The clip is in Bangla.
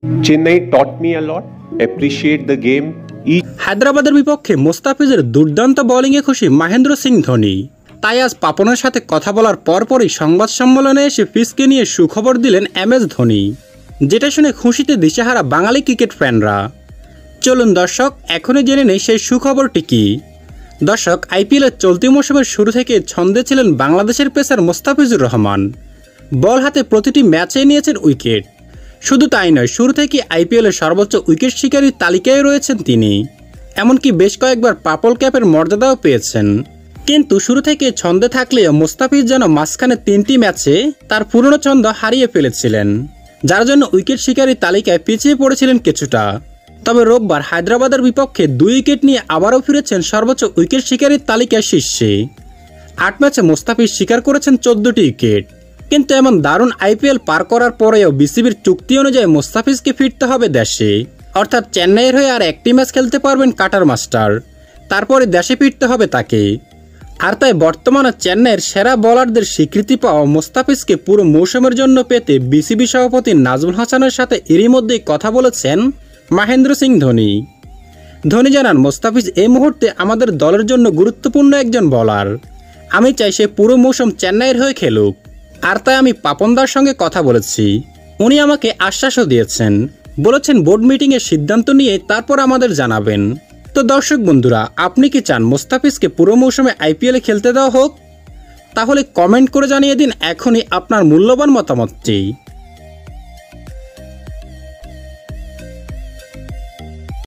Chennai taught me a lot. Appreciate the game. হায়দ্রাবাদের বিপক্ষে মোস্তাফিজের দুর্দান্ত বোলিংয়ে খুশি মহেন্দ্র সিং ধোনি। তাই আজ পাপনের সাথে কথা বলার পরপরই সংবাদ সম্মেলনে এসে ফিসকে নিয়ে সুখবর দিলেন MS ধোনি, যেটা শুনে খুশিতে দিশেহারা বাঙালি ক্রিকেট ফ্যানরা। চলুন দর্শক, এখনই জেনে নেই সেই সুখবরটি কি। দর্শক, IPL-এর চলতি মৌসুমের শুরু থেকে ছন্দে ছিলেন বাংলাদেশের পেসার মোস্তাফিজুর রহমান। বল হাতে প্রতিটি ম্যাচে নিয়েছেন উইকেট। শুধু তাই নয়, শুরু থেকে IPL-এর সর্বোচ্চ উইকেট শিকারীর তালিকায় রয়েছেন তিনি। এমনকি বেশ কয়েকবার পার্পল ক্যাপের মর্যাদাও পেয়েছেন। কিন্তু শুরু থেকে ছন্দে থাকলেও মোস্তাফিজ যেন মাঝখানে 3টি ম্যাচে তার পুরনো ছন্দ হারিয়ে ফেলেছিলেন, যার জন্য উইকেট শিকারীর তালিকায় পিছিয়ে পড়েছিলেন কিছুটা। তবে রোববার হায়দ্রাবাদের বিপক্ষে 2 উইকেট নিয়ে আবারও ফিরেছেন সর্বোচ্চ উইকেট শিকারীর তালিকায় শীর্ষে। 8 ম্যাচে মোস্তাফিজ শিকার করেছেন 14টি উইকেট। কিন্তু এমন দারুণ IPL পার করার পরেও বিসিবির চুক্তি অনুযায়ী মোস্তাফিজকে ফিরতে হবে দেশে, অর্থাৎ চেন্নাইয়ের হয়ে আর একটি ম্যাচ খেলতে পারবেন কাটার মাস্টার, তারপরে দেশে ফিরতে হবে তাকে। আর তাই বর্তমানে চেন্নাইয়ের সেরা বোলারদের স্বীকৃতি পাওয়া মোস্তাফিজকে পুরো মৌসুমের জন্য পেতে বিসিবি সভাপতি নাজমুল হাসানের সাথে এরই মধ্যেই কথা বলেছেন মহেন্দ্র সিং ধোনি। ধোনি জানান, মোস্তাফিজ এই মুহূর্তে আমাদের দলের জন্য গুরুত্বপূর্ণ একজন বোলার। আমি চাই সে পুরো মৌসুম চেন্নাইয়ের হয়ে খেলুক। আর তাই আমি পাপনদার সঙ্গে কথা বলেছি। উনি আমাকে আশ্বাসও দিয়েছেন, বলেছেন বোর্ড মিটিংয়ের সিদ্ধান্ত নিয়ে তারপর আমাদের জানাবেন। তো দর্শক বন্ধুরা, আপনি কি চান মোস্তাফিজকে পুরো মৌসুমে IPL-এ খেলতে দেওয়া হোক? তাহলে কমেন্ট করে জানিয়ে দিন এখনই আপনার মূল্যবান মতামতটি।